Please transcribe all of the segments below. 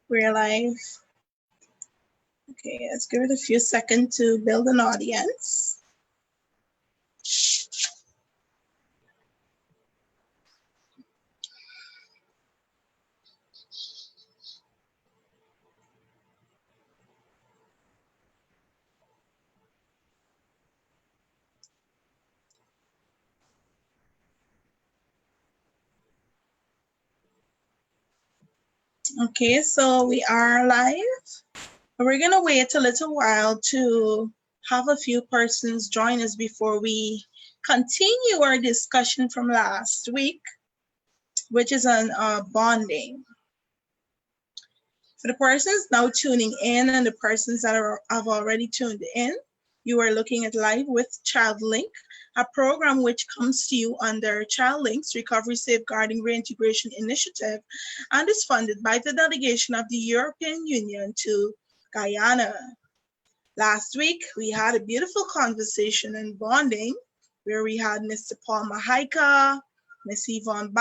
We're live. Okay, let's give it a few seconds to build an audience. Okay, so we are live. We're gonna wait a little while to have a few persons join us before we continue our discussion from last week, which is on bonding. For the persons now tuning in and the persons that have already tuned in, you are looking at Live with ChildLinK, a program which comes to you under ChildLink's Recovery Safeguarding Reintegration Initiative and is funded by the delegation of the European Union to Guyana. Last week, we had a beautiful conversation on bonding where we had Mr. Paul Mahaika, Ms. Yvonne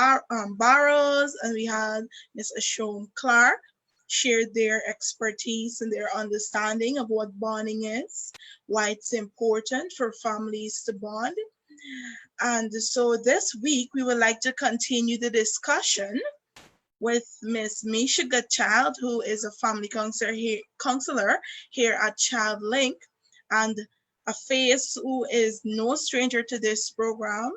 Barrows, and we had Ms. Ashone Clark shared their expertise and their understanding of what bonding is, why it's important for families to bond. And so this week, we would like to continue the discussion with Ms. Misha Goodchild, who is a family counselor here at ChildLinK, and a face who is no stranger to this program,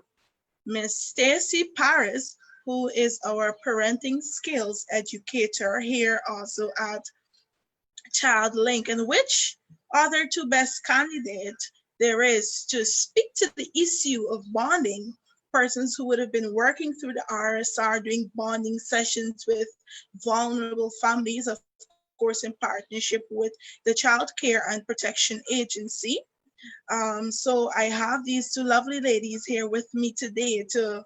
Ms. Stacy Paris, who is our parenting skills educator here also at ChildLinK, and which other two best candidates there is to speak to the issue of bonding, persons who would have been working through the RSR doing bonding sessions with vulnerable families, of course in partnership with the Child Care and Protection Agency. So I have these two lovely ladies here with me today to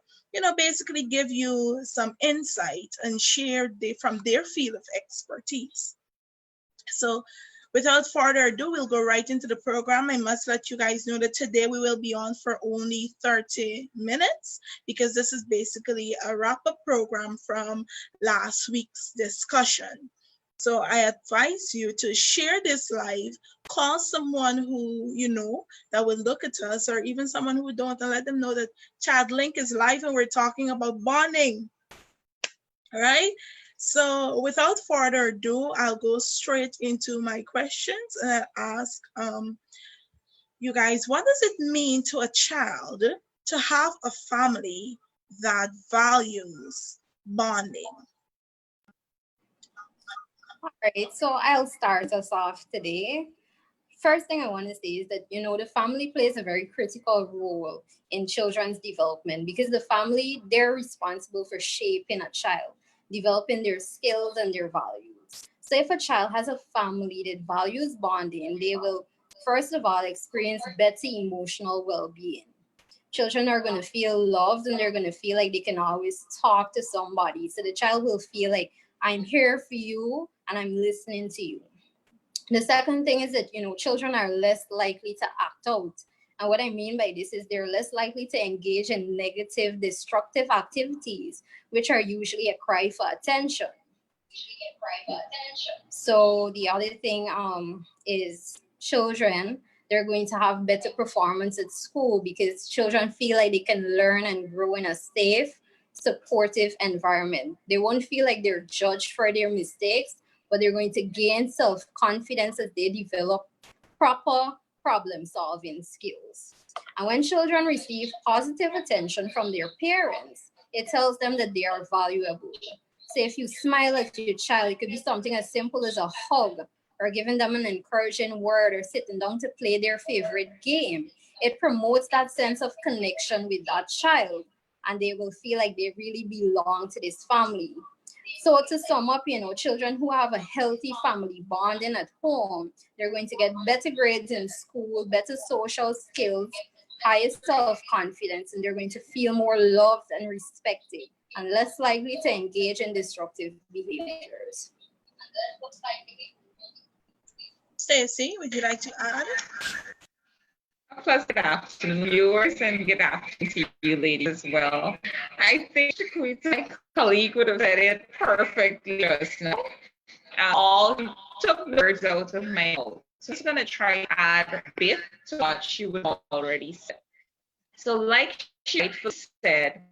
basically give you some insight and share from their field of expertise. So without further ado, we'll go right into the program. I must let you guys know that today we will be on for only 30 minutes because this is basically a wrap-up program from last week's discussion. So I advise you to share this live, call someone who that will look at us, or even someone who don't, and let them know that ChildLinK is live and we're talking about bonding. All right. So without further ado, I'll go straight into my questions and I'll ask you guys, what does it mean to a child to have a family that values bonding? All right, so I'll start us off today. First thing I want to say is that, the family plays a very critical role in children's development because the family, they're responsible for shaping a child, developing their skills and their values. So if a child has a family that values bonding, they will, first of all, experience better emotional well-being. Children are going to feel loved and they're going to feel like they can always talk to somebody. So the child will feel like, I'm here for you and I'm listening to you. The second thing is that, children are less likely to act out. And what I mean by this is they're less likely to engage in negative, destructive activities, which are usually a cry for attention. So the other thing is children, they're going to have better performance at school because children feel like they can learn and grow in a safe, supportive environment. They won't feel like they're judged for their mistakes, but they're going to gain self-confidence as they develop proper problem-solving skills. And when children receive positive attention from their parents, it tells them that they are valuable. So if you smile at your child, it could be something as simple as a hug or giving them an encouraging word or sitting down to play their favorite game. It promotes that sense of connection with that child, and they will feel like they really belong to this family. So to sum up, children who have a healthy family bonding at home, they're going to get better grades in school, better social skills, higher self-confidence, and they're going to feel more loved and respected and less likely to engage in disruptive behaviors. Stacey, would you like to add? Plus, good afternoon, viewers, and good afternoon to you ladies as well. I think my colleague would have said it perfectly just now. all took the words out of my mouth. So I'm just gonna try to add a bit to what she would already said. So like she rightfully said,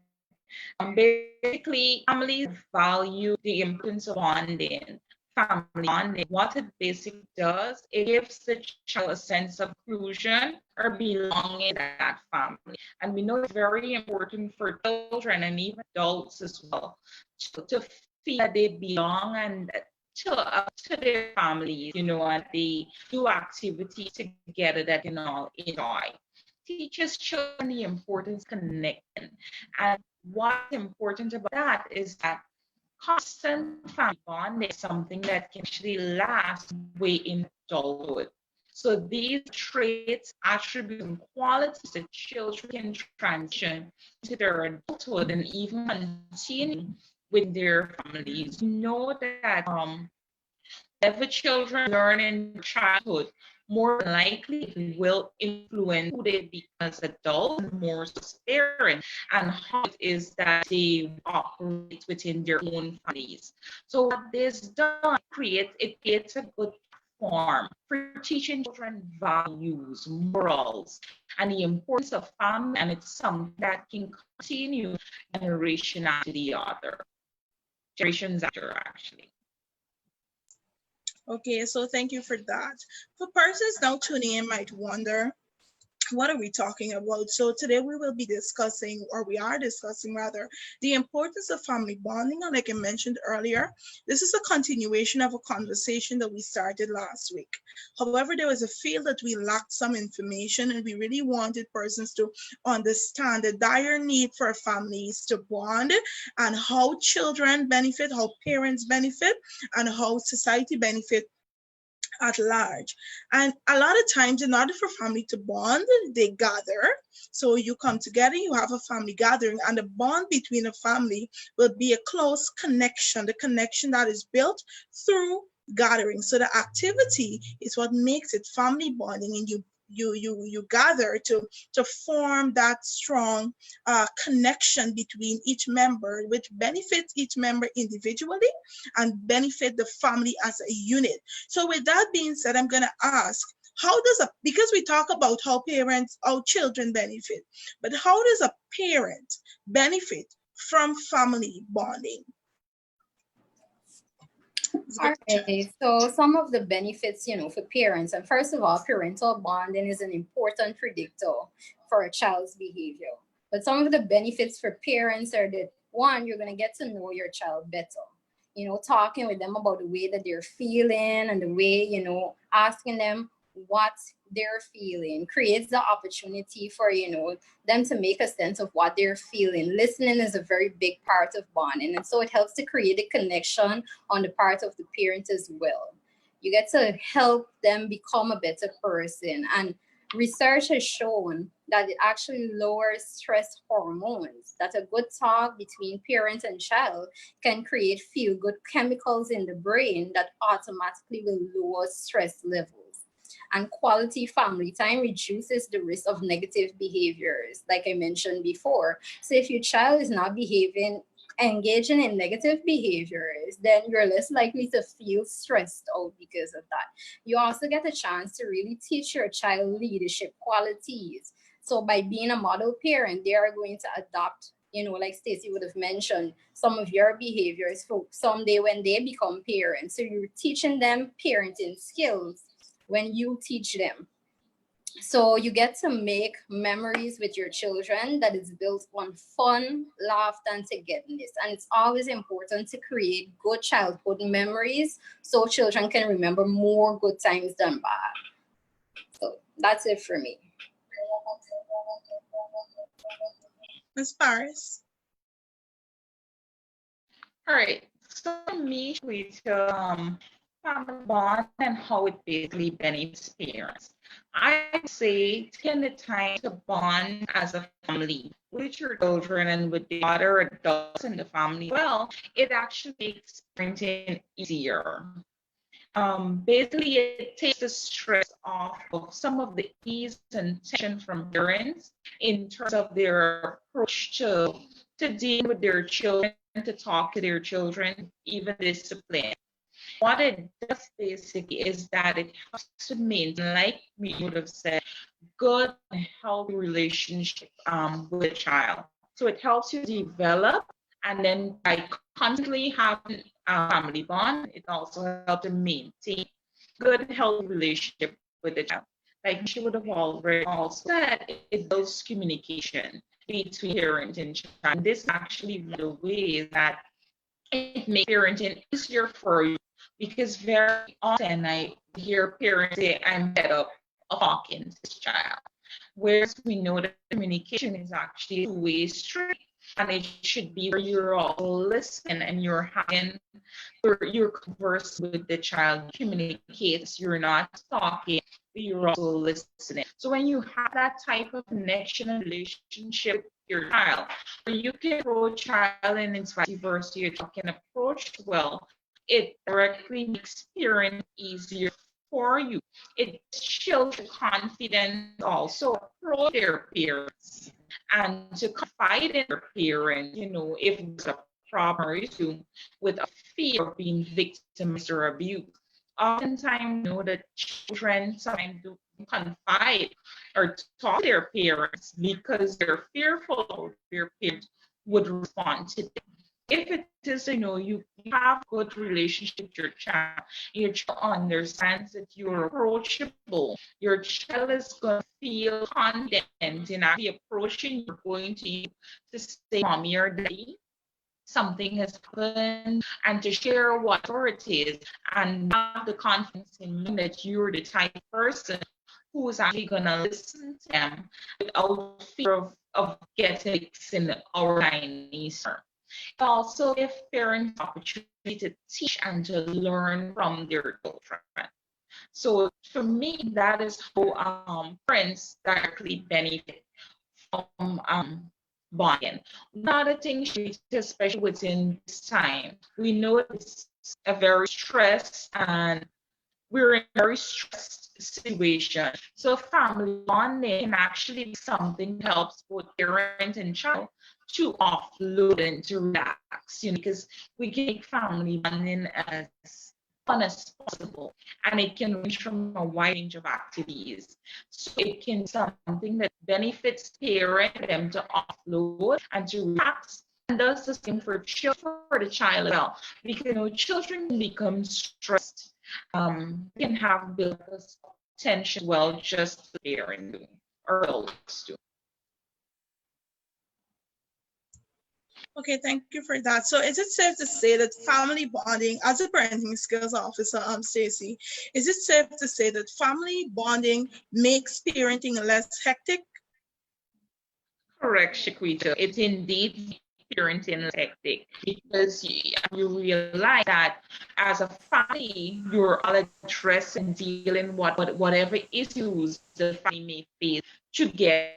basically families value the importance of bonding. Family bonding, what it basically does, it gives the child a sense of inclusion or belonging in that family. And we know it's very important for children and even adults as well to feel that they belong and to their families, and they do activities together that can all enjoy. Teaches children the importance of connecting. And what's important about that is that constant family bond is something that can actually last way in adulthood. So these traits, attributes, and qualities that children can transition to their adulthood and even continue with their families. Know that if children learn in childhood, more than likely it will influence who they become as adults, more so as parents, and how it is that they operate within their own families. So what this does, it creates a good form for teaching children values, morals, and the importance of family, and it's something that can continue generation after the other, generations after actually. Okay, so thank you for that. For persons now tuning in might wonder, what are we talking about? So today we will be discussing, or we are discussing rather, the importance of family bonding. And like I mentioned earlier, this is a continuation of a conversation that we started last week. However, there was a feel that we lacked some information and we really wanted persons to understand the dire need for families to bond and how children benefit, how parents benefit, and how society benefit at large. And a lot of times, in order for family to bond, they gather. So you come together, you have a family gathering, and the bond between a family will be a close connection, the connection that is built through gathering. So the activity is what makes it family bonding, and you gather to form that strong connection between each member, which benefits each member individually and benefit the family as a unit. So with that being said, I'm going to ask, because we talk about how children benefit, but how does a parent benefit from family bonding? Okay, so some of the benefits, for parents, and first of all, parental bonding is an important predictor for a child's behavior. But some of the benefits for parents are that, one, you're going to get to know your child better. Talking with them about the way that they're feeling and the way, asking them what they're feeling creates the opportunity for, them to make a sense of what they're feeling. Listening is a very big part of bonding. And so it helps to create a connection on the part of the parent as well. You get to help them become a better person. And research has shown that it actually lowers stress hormones, that a good talk between parent and child can create feel-good chemicals in the brain that automatically will lower stress levels. And quality family time reduces the risk of negative behaviors, like I mentioned before. So if your child is not engaging in negative behaviors, then you're less likely to feel stressed out because of that. You also get a chance to really teach your child leadership qualities. So by being a model parent, they are going to adopt, like Stacey would have mentioned, some of your behaviors for someday when they become parents. So you're teaching them parenting skills when you teach them. So you get to make memories with your children that is built on fun, laughter, and togetherness. And it's always important to create good childhood memories so children can remember more good times than bad. So that's it for me. Ms. Paris. All right. So me with family bond and how it basically benefits parents. I say taking the time to bond as a family with your children and with the other adults in the family, well, it actually makes parenting easier. Basically, it takes the stress off of some of the ease and tension from parents in terms of their approach to deal with their children, to talk to their children, even discipline. What it does basically is that it helps to maintain, like we would have said, good and healthy relationship with the child. So it helps you develop, and then by constantly having a family bond, it also helps to maintain good healthy relationship with the child. Like she would have already also said, it builds communication between parent and child. And this is actually one of the ways that it makes parenting easier for you, because very often I hear parents say, I'm fed up of talking to this child. Whereas we know that communication is actually a two-way street, and it should be where you're all listening and you're having you're conversing with the child, communicates, you're not talking, but you're also listening. So when you have that type of connection and relationship with your child, where you can approach child and it's vice versa, you can approach well, it directly makes parenting easier for you. It shows confidence also approach their peers and to confide in their parent, if there's a problem or issue with a fear of being victimized or abused. Oftentimes, that children sometimes do confide or talk to their parents because they're fearful of their parents would respond to them. If it is, you have good relationship with your child understands that you're approachable, your child is going to feel confident in actually approaching, you're going to you to say, mommy or daddy, something has happened, and to share whatever it is, and have the confidence in you that you're the type of person who is actually going to listen to them without fear of getting fixed in our Chinese term. Also give parents opportunity to teach and to learn from their children. So for me, that is how parents directly benefit from bonding. Another thing, especially within this time, we know it's a very stressed and we're in a very stressed situation. So family bonding can actually be something that helps both parent and child to offload and to relax, because we can make family bonding as fun as possible, and it can range from a wide range of activities. So it can be something that benefits parent for them to offload and to relax, and does the same for the child as well, because children can become stressed. Can have built tension well just the parent doing or adults do. Okay, thank you for that. So is it safe to say that family bonding, as a parenting skills officer, Stacey, is it safe to say that family bonding makes parenting less hectic? Correct, Shaquita. It's indeed parenting less hectic, because you realize that as a family, you're all addressing, dealing whatever issues the family may face together.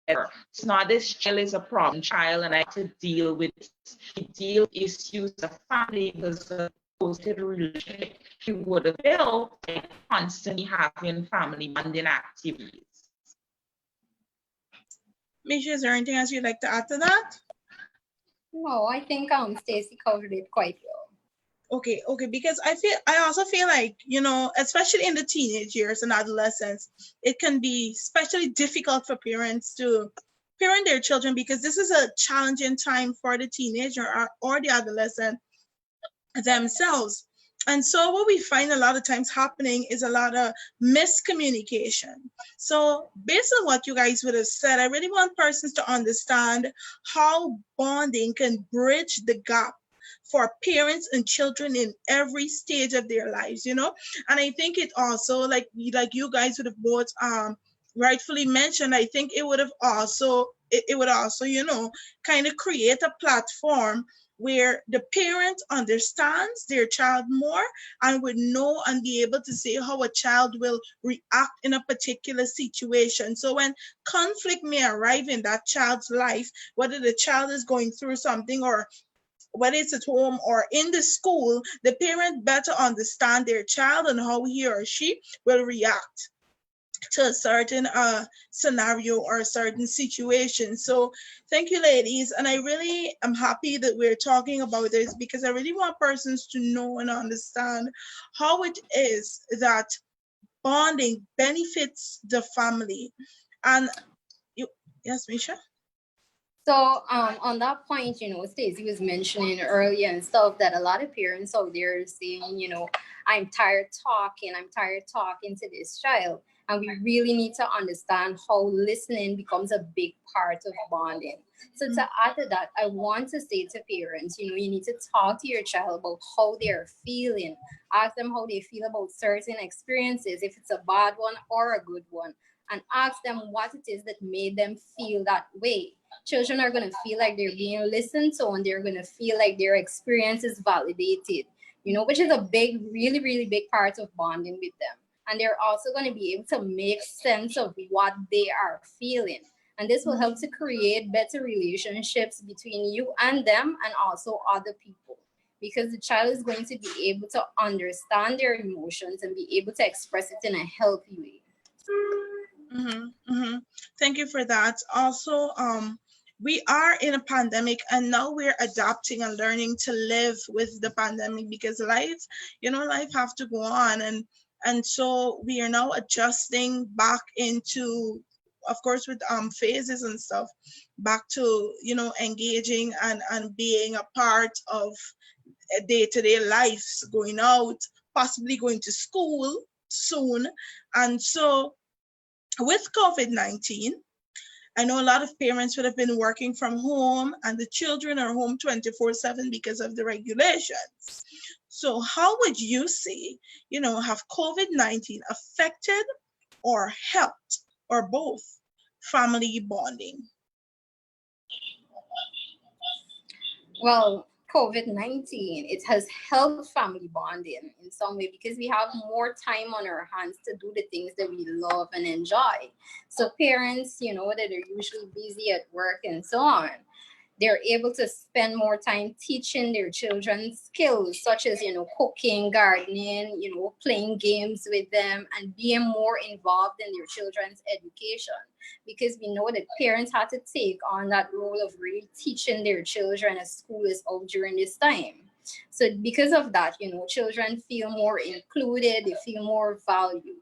It's not this child is a problem child and I have to deal with this. We deal with issues of family because of the relationship you would have built by constantly having family bonding activities. Misha, is there anything else you'd like to add to that? No, I think Stacey covered it quite well. Okay, because I also feel like, especially in the teenage years and adolescence, it can be especially difficult for parents to parent their children, because this is a challenging time for the teenager or the adolescent themselves. And so what we find a lot of times happening is a lot of miscommunication. So based on what you guys would have said, I really want persons to understand how bonding can bridge the gap for parents and children in every stage of their lives, And I think it also, like you guys would have both rightfully mentioned, I think it would have also, it would also, kind of create a platform where the parent understands their child more and would know and be able to say how a child will react in a particular situation. So when conflict may arrive in that child's life, whether the child is going through something or whether it's at home or in the school, the parent better understand their child and how he or she will react. to a certain scenario or a certain situation. So thank you, ladies. And I really am happy that we're talking about this, because I really want persons to know and understand how it is that bonding benefits the family. And you, yes, Misha? So on that point, Stacey was mentioning earlier and stuff that a lot of parents out there are saying, I'm tired talking to this child. And we really need to understand how listening becomes a big part of bonding. So to add to that, I want to say to parents, you need to talk to your child about how they're feeling. Ask them how they feel about certain experiences, if it's a bad one or a good one, and ask them what it is that made them feel that way. Children are going to feel like they're being listened to, and they're going to feel like their experience is validated, which is a big, really, really big part of bonding with them. And they're also going to be able to make sense of what they are feeling. And this will help to create better relationships between you and them, and also other people, because the child is going to be able to understand their emotions and be able to express it in a healthy way. Thank you for that. Also, we are in a pandemic, and now we're adapting and learning to live with the pandemic, because life have to go on, and so we are now adjusting back into, of course, with phases and stuff, back to engaging and being a part of day-to-day lives, going out, possibly going to school soon. And so with COVID-19, I know a lot of parents would have been working from home, and the children are home 24/7 because of the regulations. So how would you say, have COVID-19 affected or helped, or both, family bonding? Well, COVID-19, it has helped family bonding in some way, because we have more time on our hands to do the things that we love and enjoy. So parents, that are usually busy at work and so on, they're able to spend more time teaching their children skills such as, cooking, gardening, playing games with them, and being more involved in their children's education. Because we know that parents had to take on that role of really teaching their children as school is out during this time. So because of that, children feel more included, they feel more valued.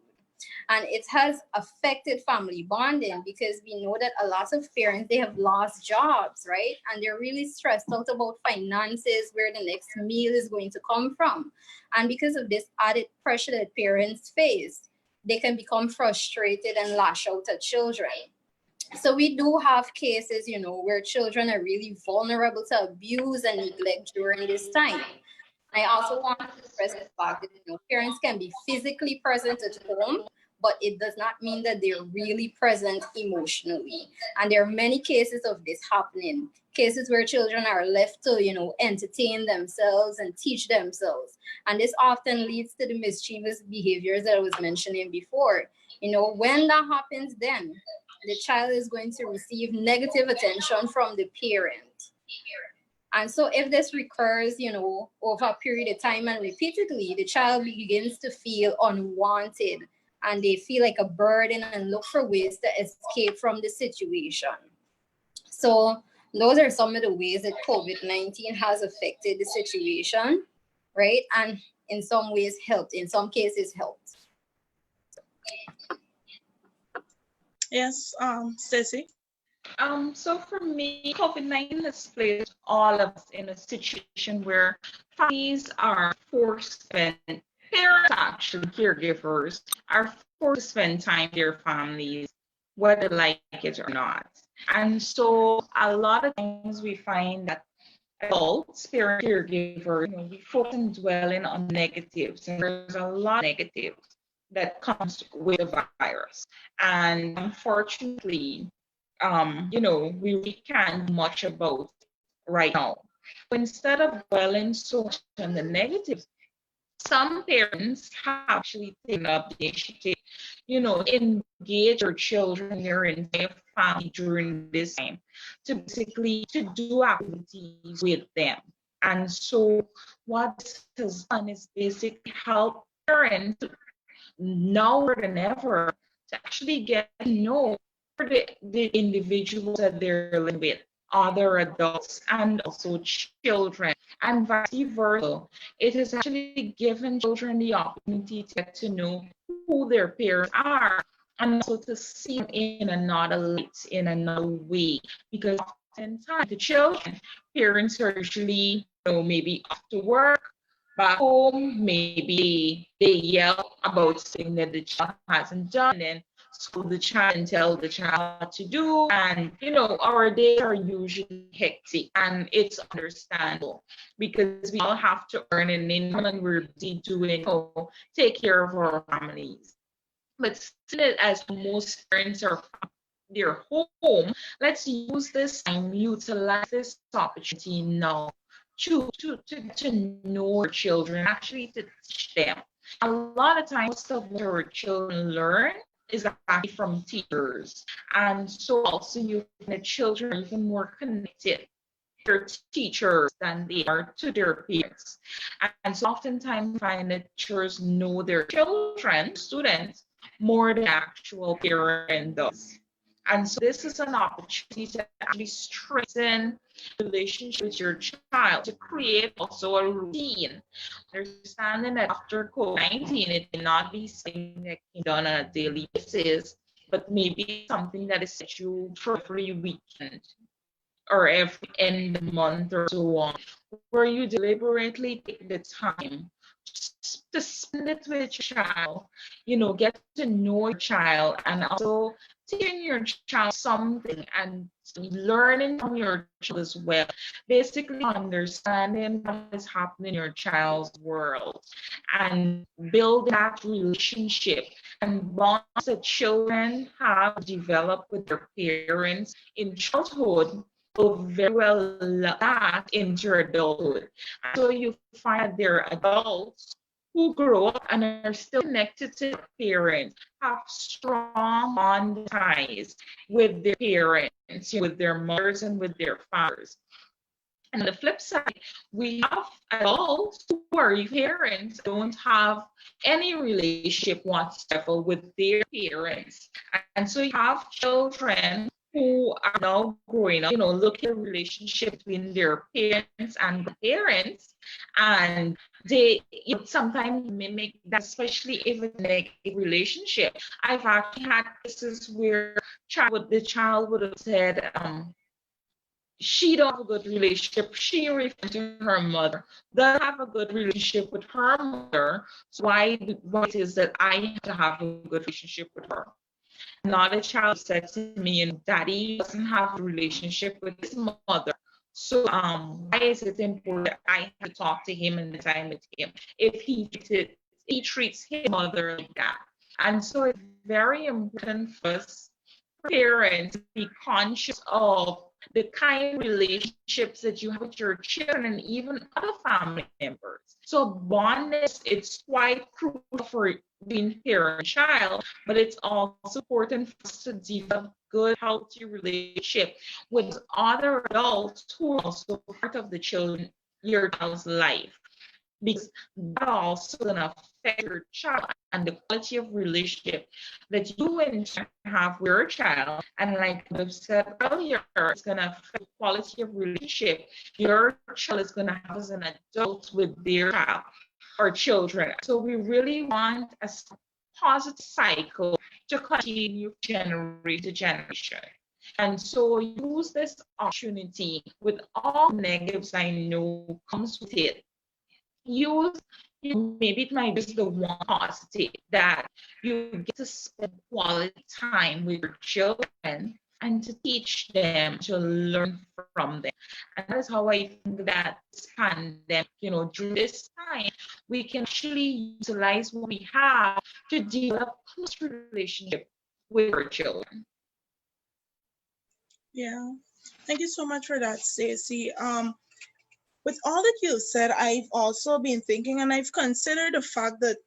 And it has affected family bonding, because we know that a lot of parents, they have lost jobs, right? And they're really stressed out about finances, where the next meal is going to come from. And because of this added pressure that parents face, they can become frustrated and lash out at children. So we do have cases, where children are really vulnerable to abuse and neglect during this time. I also want to stress the fact that parents can be physically present at home, but it does not mean that they're really present emotionally. And there are many cases of this happening, cases where children are left to, entertain themselves and teach themselves. And this often leads to the mischievous behaviors that I was mentioning before. When that happens, then the child is going to receive negative attention from the parent. And so if this recurs, over a period of time and repeatedly, the child begins to feel unwanted, and they feel like a burden and look for ways to escape from the situation. So those are some of the ways that COVID-19 has affected the situation, right? And in some ways helped, in some cases helped. Yes, Stacey? So for me, COVID-19 has placed all of us in a situation where families are forced to spend, parents, actually caregivers, are forced to spend time with their families, whether they like it or not. And so a lot of times we find that adults, parents, caregivers, we focus on dwelling on negatives, and there's a lot of negatives that comes with the virus. And unfortunately, we really can't do much about it right now. So instead of dwelling so much on the negatives, some parents have actually taken up the initiative, engage their children, their entire family during this time to basically to do activities with them. And so what this has done is basically help parents now more than ever to to actually get to know the individuals that they're living with, other adults, and also children, and vice versa. It has actually given children the opportunity to get to know who their parents are, and also to see them in another light, in another way. Because oftentimes the children, parents are usually, maybe off to work, back home, maybe they yell about something that the child hasn't done, and scold the child and tell the child what to do. And our days are usually hectic, and it's understandable because we all have to earn an income and we're busy doing, take care of our families. But seeing it as most parents are their home, let's use this time, utilize this opportunity now to know our children, actually to teach them. A lot of times, most of what our children learn is actually from teachers. And so also you find that children are even more connected to their teachers than they are to their parents. And so oftentimes you find that teachers know their children, students, more than actual parent does. And so this is an opportunity to actually strengthen relationship with your child, to create also a routine. Understanding that after COVID-19, it may not be something that can be done on a daily basis, but maybe something that is scheduled for every weekend or every end of the month or so on, where you deliberately take the time to spend it with your child, get to know your child, and also teaching your child something and learning from your child as well. Basically, understanding what is happening in your child's world and build that relationship and bonds that children have developed with their parents in childhood will very well last into adulthood. And so you find that they're adults who grow up and are still connected to their parents, have strong bond ties with their parents, with their mothers and with their fathers. And on the flip side, we have adults who are parents, don't have any relationship whatsoever with their parents. And so you have children who are now growing up, look at the relationship between their parents and grandparents, and they sometimes mimic that, especially if it's a negative relationship. I've actually had cases where the child would have said, she don't have a good relationship. She referred to her mother, doesn't have a good relationship with her mother. So why it is that I have to have a good relationship with her? Another child said to me, Daddy doesn't have a relationship with his mother. So why is it important that I have to talk to him and time with him if he treats his mother like that? And so it's very important for us parents to be conscious of the kind of relationships that you have with your children and even other family members. So bondness, it's quite crucial for being parent and child, but it's also important for us to develop good, healthy relationship with other adults who are also part of your child's life, because that also going to affect your child and the quality of relationship that you in turn have with your child. And like I've said earlier, it's going to affect the quality of relationship your child is going to have as an adult with their child or children. So we really want a positive cycle to continue generation to generation. And so use this opportunity with all negatives I know comes with it. Maybe it might be just the one positive that you get to spend quality time with your children and to teach them, to learn from them. And that is how I think that this pandemic, during this time, we can actually utilize what we have to develop close relationship with our children. Yeah, thank you so much for that, Stacey. With all that you said, I've also been thinking, and I've considered the fact that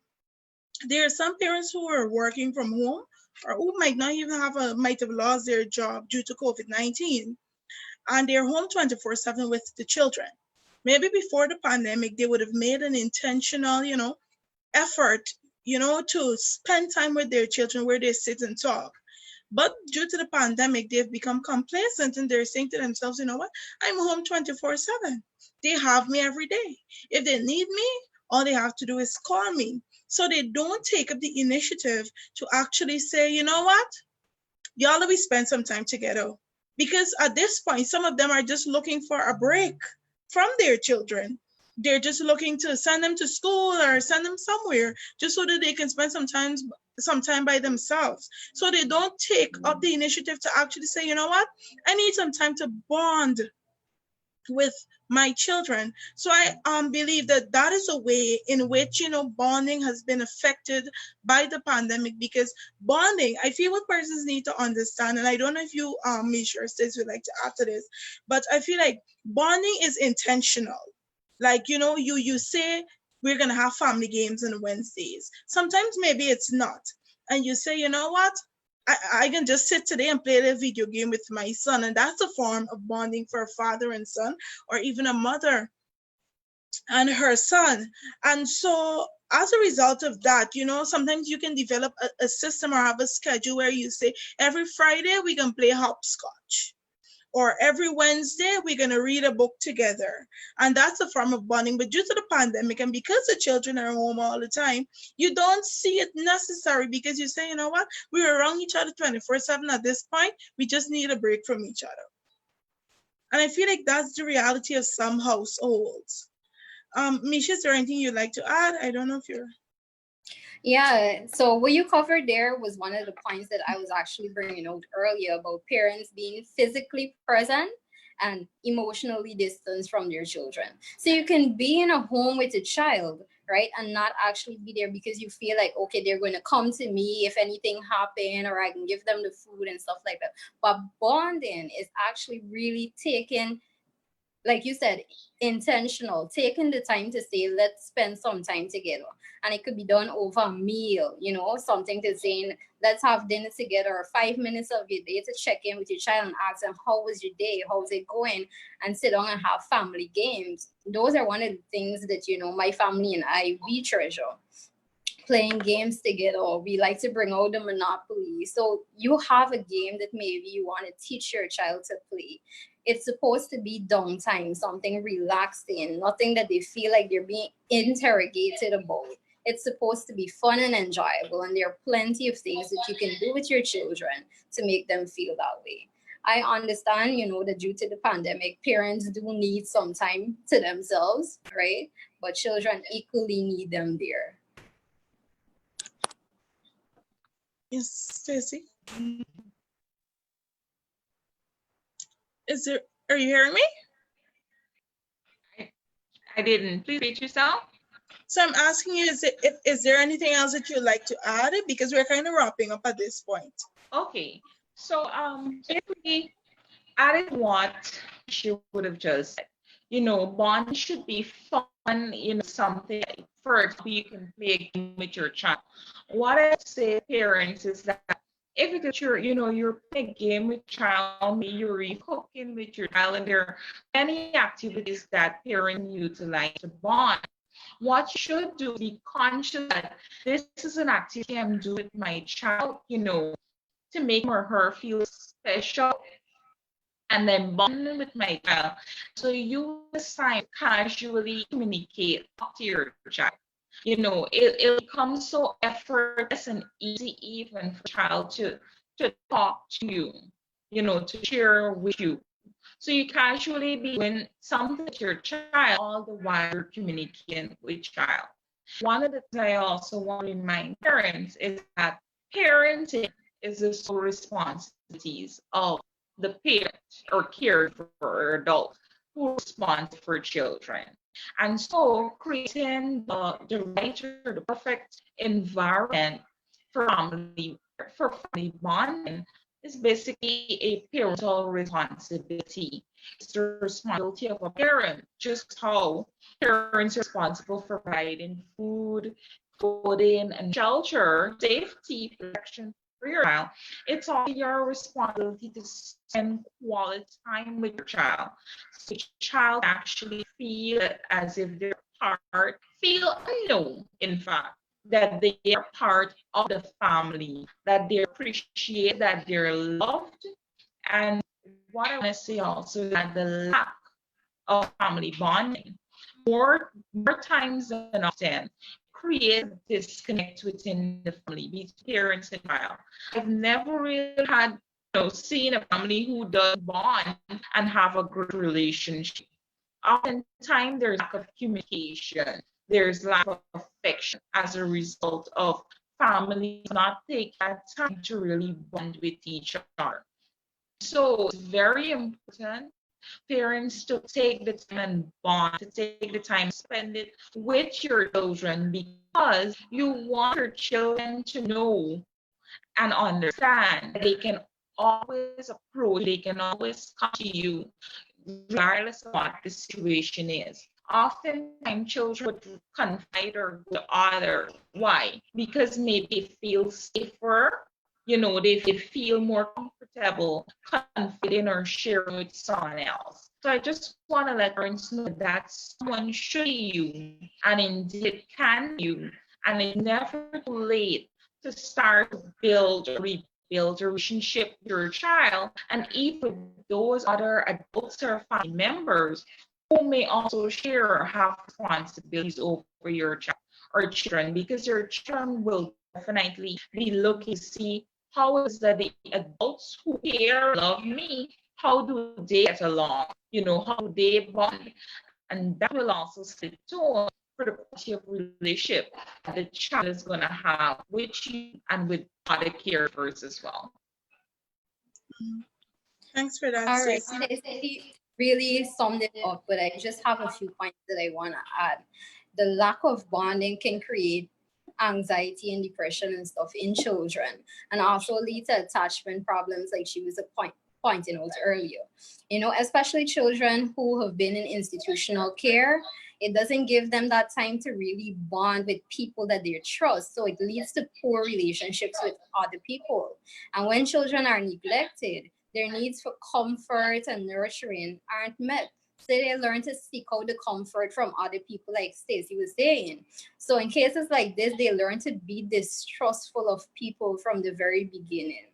there are some parents who are working from home or who might not even might have lost their job due to COVID-19, and they're home 24/7 with the children. Maybe before the pandemic, they would have made an intentional, effort, to spend time with their children where they sit and talk. But due to the pandemic, they've become complacent and they're saying to themselves, you know what? I'm home 24/7. They have me every day. If they need me, all they have to do is call me. So they don't take up the initiative to actually say, you know what? Y'all, let me spend some time together. Because at this point, some of them are just looking for a break from their children. They're just looking to send them to school or send them somewhere just so that they can spend some time by themselves. So they don't take up the initiative to actually say, you know what, I need some time to bond with my children. So I believe that that is a way in which bonding has been affected by the pandemic, because bonding, I feel what persons need to understand, and I don't know if you Misha or Sis would like to add to this, but I feel like bonding is intentional. Like, you say we're gonna have family games on Wednesdays. Sometimes maybe it's not. And you say, you know what? I can just sit today and play a video game with my son. And that's a form of bonding for a father and son, or even a mother and her son. And so as a result of that, sometimes you can develop a system or have a schedule where you say every Friday we can play hopscotch, or every Wednesday we're going to read a book together. And that's a form of bonding. But due to the pandemic, and because the children are home all the time, you don't see it necessary, because you say, you know what, we're around each other 24/7 at this point. We just need a break from each other. And I feel like that's the reality of some households. Misha, is there anything you'd like to add? I don't know if you're... Yeah, so what you covered there was one of the points that I was actually bringing out earlier about parents being physically present and emotionally distanced from their children. So you can be in a home with a child, right, and not actually be there because you feel like, okay, they're going to come to me if anything happen, or I can give them the food and stuff like that. But bonding is actually really taking, like you said, intentional, taking the time to say, let's spend some time together. And it could be done over a meal, something to say, let's have dinner together, or 5 minutes of your day to check in with your child and ask them, how was your day? How's it going? And sit down and have family games. Those are one of the things that, my family and I, we treasure. Playing games together. We like to bring out the Monopoly. So you have a game that maybe you want to teach your child to play. It's supposed to be downtime, something relaxing, nothing that they feel like they're being interrogated about. It's supposed to be fun and enjoyable, and there are plenty of things that you can do with your children to make them feel that way. I understand, that due to the pandemic, parents do need some time to themselves, right? But children equally need them there. Yes, Stacey. Are you hearing me? I didn't. Please repeat yourself. So I'm asking you, is there anything else that you'd like to add? Because we're kind of wrapping up at this point. Okay. So basically, added what she would have just said. Bond should be fun, something, for example, you can play a game with your child. What I say, parents, is that if it's you're playing a game with child, maybe you're cooking with your child, and there are many activities that parents utilize to bond. What you should do is be conscious that this is an activity I'm doing with my child, to make him or her feel special, and then bond with my child. So you decide casually communicate to your child. It becomes so effortless and easy even for child to talk to you, to share with you. So you casually be doing something with your child all the while you're communicating with child. One of the things I also want to remind parents is that parenting is the sole responsibilities of the parent or caregiver or adult who responds for children. And so creating the right or the perfect environment for family bonding is basically a parental responsibility. It's the responsibility of a parent, just how parents are responsible for providing food, clothing, and shelter, safety, protection for your child. It's also your responsibility to spend quality time with your child, so your child actually feel as if they're part, feel unknown, in fact, that they are part of the family, that they appreciate, that they're loved. And what I want to say also is that the lack of family bonding, more times than often, create a disconnect within the family between parents and child. I've never really had, seen a family who does bond and have a good relationship. Oftentimes there's lack of communication, there's lack of affection as a result of families not taking that time to really bond with each other. So it's very important parents to take the time and bond, to take the time, spend it with your children, because you want your children to know and understand that they can always approach, they can always come to you, regardless of what the situation is. Oftentimes, children would confide or go to others. Why? Because maybe they feel safer, they feel more comfortable confiding or sharing with someone else. So I just want to let parents know that someone should be you, and indeed it can be you, and it's never too late to start to build or rebuild a relationship with your child, and even with those other adults or family members who may also share or have responsibilities over your child or children, because your children will definitely be looking to see how is that the adults who care, love me, how do they get along, how do they bond, and that will also set the tone for the quality of relationship that the child is going to have with you and with other caregivers as well. Thanks for that, All right, Stacey. Stacey really summed it up, but I just have a few points that I want to add. The lack of bonding can create anxiety and depression and stuff in children, and also lead to attachment problems, like she was pointing out earlier. Especially children who have been in institutional care, it doesn't give them that time to really bond with people that they trust. So it leads to poor relationships with other people. And when children are neglected, their needs for comfort and nurturing aren't met. So they learn to seek out the comfort from other people, like Stacey was saying. So in cases like this, they learn to be distrustful of people from the very beginning.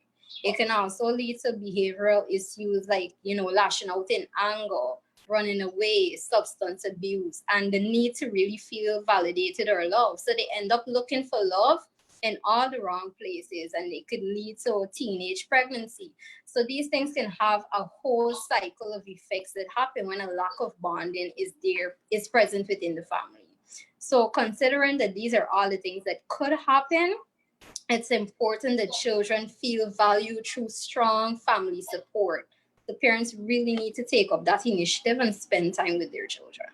It can also lead to behavioral issues like, lashing out in anger, running away, substance abuse, and the need to really feel validated or loved. So they end up looking for love in all the wrong places, and it could lead to teenage pregnancy. So these things can have a whole cycle of effects that happen when a lack of bonding is present within the family. So considering that these are all the things that could happen, it's important that children feel valued through strong family support. The parents really need to take up that initiative and spend time with their children.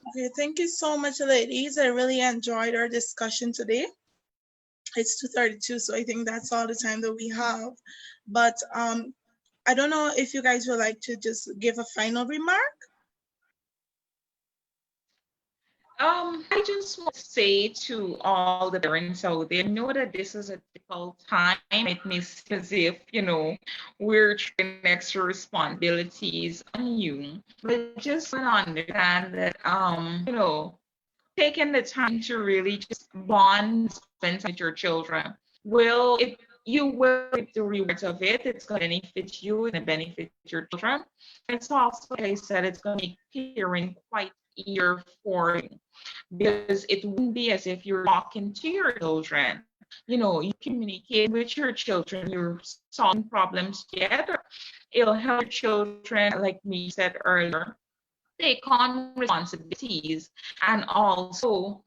Okay, thank you so much, ladies. I really enjoyed our discussion today. It's 2:32, so I think that's all the time that we have. But I don't know if you guys would like to just give a final remark. I just want to say to all the parents out there, know that this is a difficult time. It may seem as if, we're trying extra responsibilities on you. But just want to understand that, taking the time to really just bond, spend time with your children, you will reap the rewards of it. It's going to benefit you and benefit your children. It's also, like I said, it's going to make parenting quite easier for you, because it wouldn't be as if you're talking to your children. You communicate with your children, you're solving problems together. It'll help your children, like me said earlier, take on responsibilities and also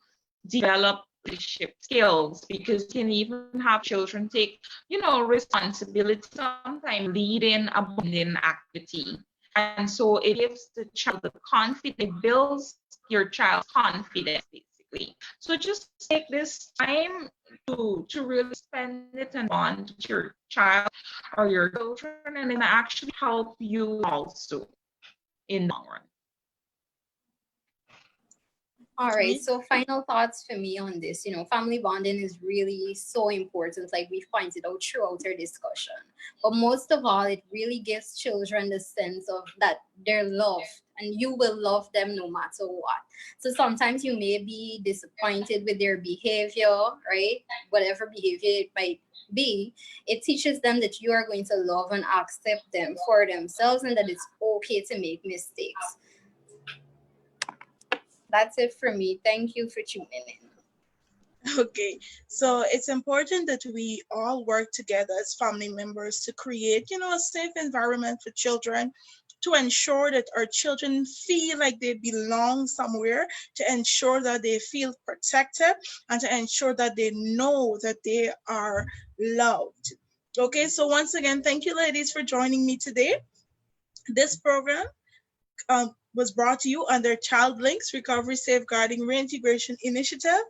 develop leadership skills, because you can even have children take, responsibility, sometimes leading a bonding activity. And so it gives the child the confidence, it builds your child's confidence, basically. So just take this time to really spend it and bond with your child or your children, and it actually help you also in the long run. All right, so final thoughts for me on this. Family bonding is really so important, like we've pointed out throughout our discussion. But most of all, it really gives children the sense of that they're loved and you will love them no matter what. So sometimes you may be disappointed with their behavior, right? Whatever behavior it might be, it teaches them that you are going to love and accept them for themselves and that it's okay to make mistakes. That's it for me. Thank you for tuning in. Okay, so it's important that we all work together as family members to create, a safe environment for children, to ensure that our children feel like they belong somewhere, to ensure that they feel protected, and to ensure that they know that they are loved. Okay, so once again, thank you, ladies, for joining me today. This program was brought to you under ChildLink's Recovery Safeguarding Reintegration Initiative.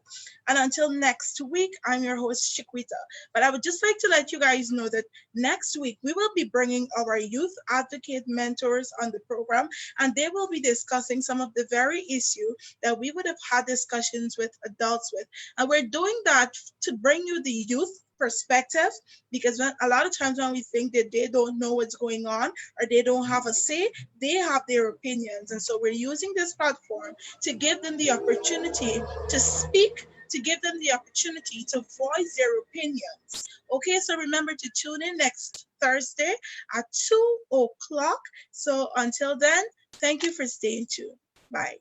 And until next week, I'm your host, Chiquita. But I would just like to let you guys know that next week we will be bringing our youth advocate mentors on the program, and they will be discussing some of the very issue that we would have had discussions with adults with. And we're doing that to bring you the youth perspective, because a lot of times when we think that they don't know what's going on or they don't have a say, they have their opinions. And so we're using this platform to give them the opportunity to speak, to give them the opportunity to voice their opinions. Okay, so remember to tune in next Thursday at 2 o'clock. So until then, thank you for staying tuned. Bye.